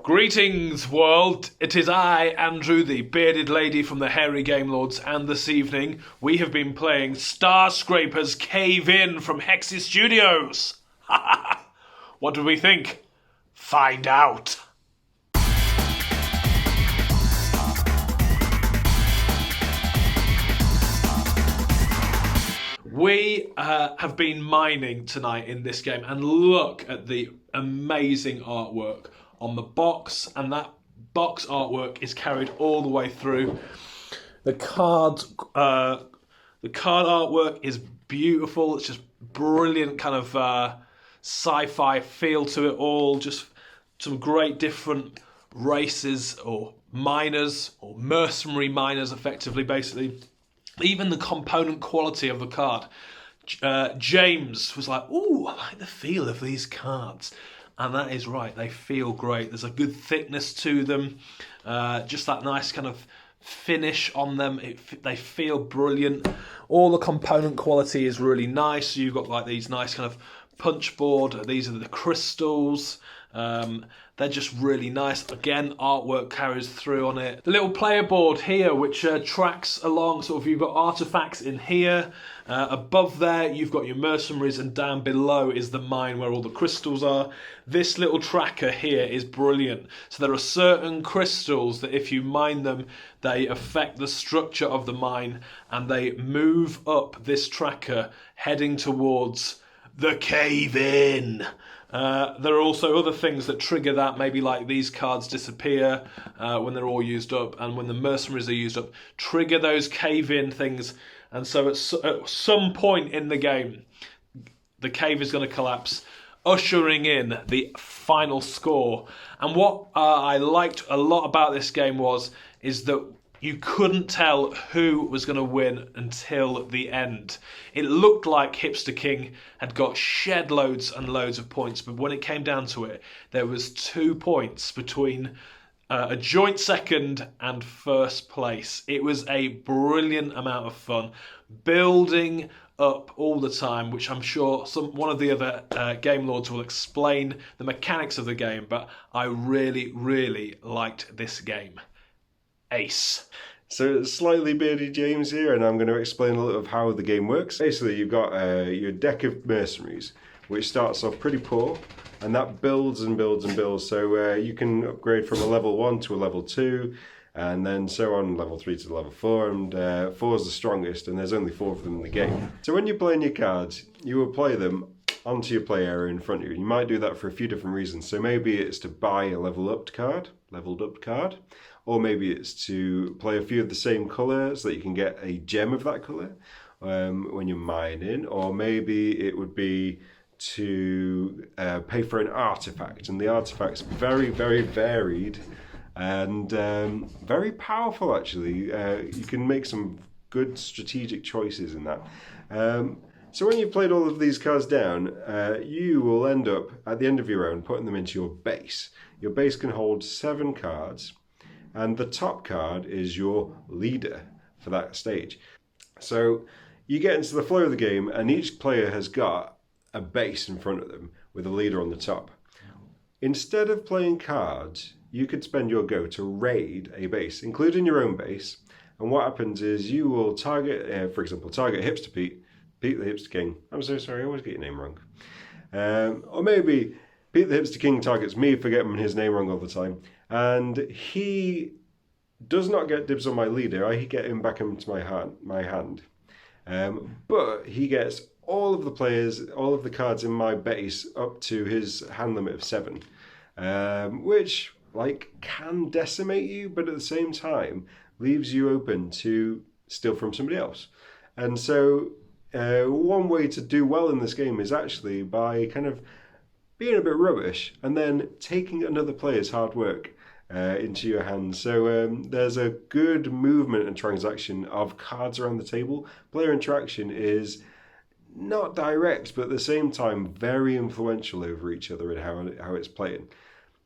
Greetings, world. It is I, Andrew, the bearded lady from the Hairy Game Lords, and this evening we have been playing Starscraper's Cave In from Hexy Studios. What do we think? Find out. We have been mining tonight in this game, and look at the amazing artwork on the box, and that box artwork is carried all the way through. The card artwork is beautiful. It's just brilliant, kind of sci-fi feel to it all. Just some great different races or miners or mercenary miners, effectively, basically. Even the component quality of the card. James was like, "Ooh, I like the feel of these cards." And that is right, they feel great. There's a good thickness to them. Just that nice kind of finish on them. They feel brilliant. All the component quality is really nice. So you've got like these nice kind of punch board. These are the crystals. They're just really nice. Again, artwork carries through on it. The little player board here, which tracks along, sort of, you've got artifacts in here. Above there, you've got your mercenaries, and down below is the mine where all the crystals are. This little tracker here is brilliant. So there are certain crystals that if you mine them, they affect the structure of the mine, and they move up this tracker heading towards the cave in. There are also other things that trigger that, maybe like these cards disappear when they're all used up, and when the mercenaries are used up, trigger those cave-in things. And so at some point in the game, the cave is going to collapse, ushering in the final score. And what I liked a lot about this game is that you couldn't tell who was going to win until the end. It looked like Hipster King had got shed loads and loads of points, but when it came down to it, there was 2 points between a joint second and first place. It was a brilliant amount of fun, building up all the time, which I'm sure one of the other Game Lords will explain the mechanics of the game, but I really, really liked this game. Ace. So it's slightly bearded James here, and I'm going to explain a little of how the game works. Basically, you've got your deck of mercenaries, which starts off pretty poor, and that builds and builds and builds. So you can upgrade from a level 1 to a level 2, and then so on, level 3 to level 4, and 4 is the strongest, and there's only 4 of them in the game. So when you're playing your cards, you will play them onto your play area in front of you. You might do that for a few different reasons. So maybe it's to buy a leveled up card, or maybe it's to play a few of the same colour so that you can get a gem of that colour when you're mining, or maybe it would be to pay for an artifact, and the artifact's very, very varied and very powerful actually. You can make some good strategic choices in that. So when you've played all of these cards down, you will end up, at the end of your round, putting them into your base. Your base can hold 7 cards, and the top card is your leader for that stage. So you get into the flow of the game, and each player has got a base in front of them with a leader on the top. Instead of playing cards, you could spend your go to raid a base, including your own base. And what happens is you will target, for example, target Hipster Pete the Hipster King. I'm so sorry, I always get your name wrong. Or maybe Pete the Hipster King targets me for getting his name wrong all the time. And he does not get dibs on my leader. I get him back into my hand. But he gets all of the players, all of the cards in my base up to his hand limit of 7. Which can decimate you, but at the same time leaves you open to steal from somebody else. And so one way to do well in this game is actually by kind of being a bit rubbish and then taking another player's hard work into your hands. So there's a good movement and transaction of cards around the table. Player interaction is not direct, but at the same time very influential over each other and how it's playing.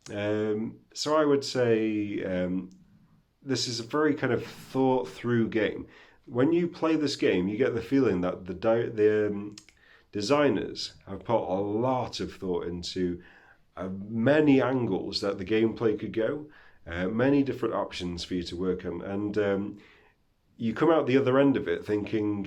So I would say this is a very kind of thought through game. When you play this game, you get the feeling that the designers have put a lot of thought into many angles that the gameplay could go, many different options for you to work on, and you come out the other end of it thinking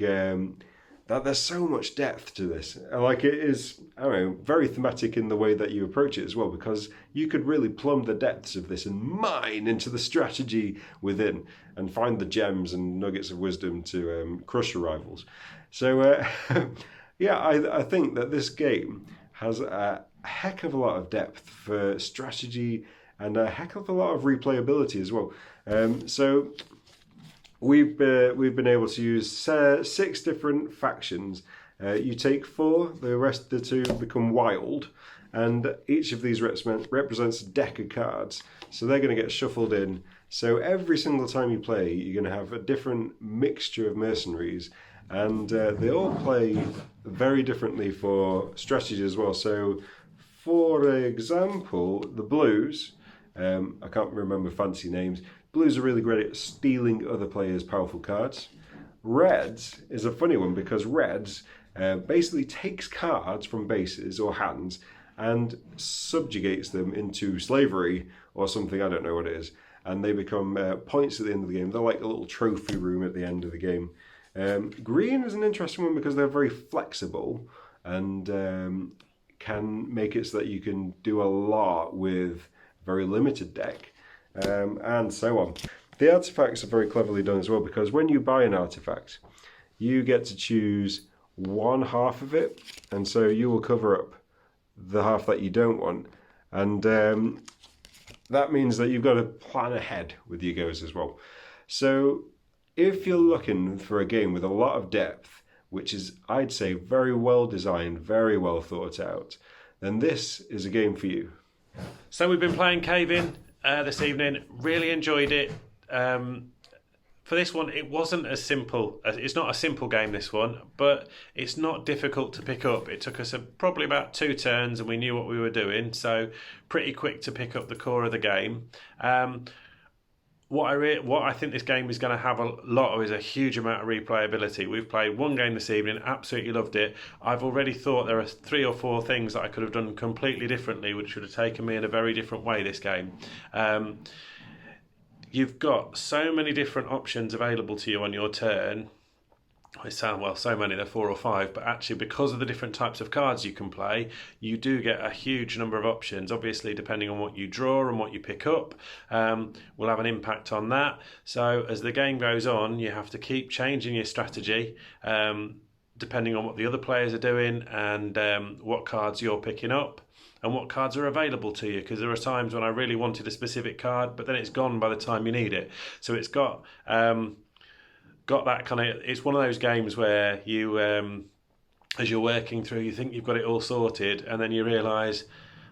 that there's so much depth to this. Like, it is, I don't know, very thematic in the way that you approach it as well, because you could really plumb the depths of this and mine into the strategy within and find the gems and nuggets of wisdom to crush your rivals. So, yeah, I think that this game has a heck of a lot of depth for strategy and a heck of a lot of replayability as well. So we've been able to use 6 different factions. You take 4, the rest of the 2 become wild, and each of these represents a deck of cards. So they're going to get shuffled in. So every single time you play, you're going to have a different mixture of mercenaries, and they all play very differently for strategy as well. So, for example, the blues, I can't remember fancy names. Blues are really great at stealing other players' powerful cards. Reds is a funny one, because reds basically takes cards from bases or hands and subjugates them into slavery or something, I don't know what it is. And they become points at the end of the game. They're like a little trophy room at the end of the game. Green is an interesting one because they're very flexible and can make it so that you can do a lot with a very limited deck, and so on. The artifacts are very cleverly done as well, because when you buy an artifact, you get to choose one half of it, and so you will cover up the half that you don't want, and that means that you've got to plan ahead with your goes as well. So if you're looking for a game with a lot of depth, which is, I'd say, very well designed, very well thought out, then this is a game for you. So we've been playing Cave In this evening, really enjoyed it. For this one, it wasn't as simple. It's not a simple game, this one, but it's not difficult to pick up. It took us probably about 2 turns and we knew what we were doing, so pretty quick to pick up the core of the game. What I think this game is going to have a lot of is a huge amount of replayability. We've played one game this evening, absolutely loved it. I've already thought there are 3 or 4 things that I could have done completely differently, which would have taken me in a very different way this game. You've got so many different options available to you on your turn. It sound well, so many, they're 4 or 5, but actually because of the different types of cards you can play, you do get a huge number of options. Obviously, depending on what you draw and what you pick up, will have an impact on that. So as the game goes on, you have to keep changing your strategy, depending on what the other players are doing and what cards you're picking up and what cards are available to you, because there are times when I really wanted a specific card, but then it's gone by the time you need it. So it's got that kind of, it's one of those games where you, as you're working through, you think you've got it all sorted, and then you realise,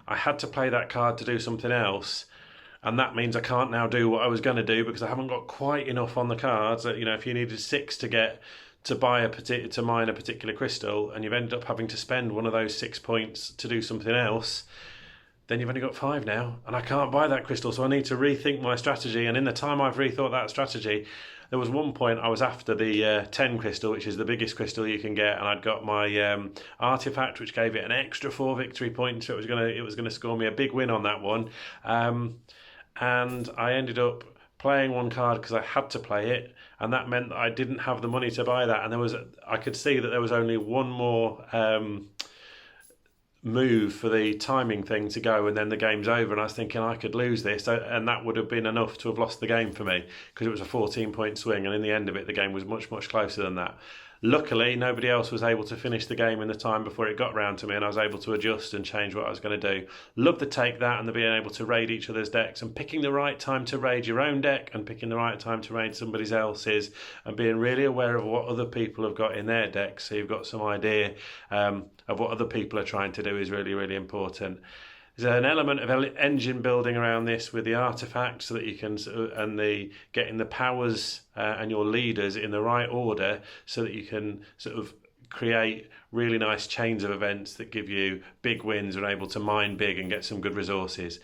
I had to play that card to do something else, and that means I can't now do what I was going to do because I haven't got quite enough on the cards. You know, if you needed 6 to mine a particular crystal, and you've ended up having to spend one of those 6 points to do something else, then you've only got 5 now, and I can't buy that crystal, so I need to rethink my strategy. And in the time I've rethought that strategy, there was one point I was after the 10 crystal, which is the biggest crystal you can get, and I'd got my artifact, which gave it an extra 4 victory points. So it was gonna score me a big win on that one, and I ended up playing one card because I had to play it, and that meant that I didn't have the money to buy that. And I could see that there was only one more move for the timing thing to go, and then the game's over, and I was thinking I could lose this, and that would have been enough to have lost the game for me, because it was a 14-point swing, and in the end of it the game was much, much closer than that. Luckily, nobody else was able to finish the game in the time before it got round to me, and I was able to adjust and change what I was going to do. Love the take that, and the being able to raid each other's decks, and picking the right time to raid your own deck, and picking the right time to raid somebody else's, and being really aware of what other people have got in their decks, so you've got some idea of what other people are trying to do, is really, really important. There's an element of engine building around this with the artifacts, so that you can, and the getting the powers and your leaders in the right order, so that you can sort of create really nice chains of events that give you big wins and are able to mine big and get some good resources.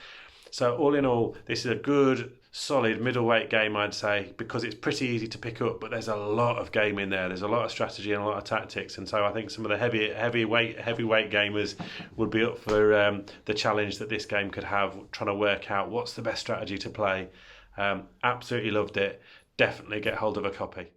So all in all, this is a good, solid middleweight game, I'd say, because it's pretty easy to pick up, but there's a lot of game in there. There's a lot of strategy and a lot of tactics, and so I think some of the heavyweight gamers would be up for the challenge that this game could have, trying to work out what's the best strategy to play. Absolutely loved it. Definitely get hold of a copy.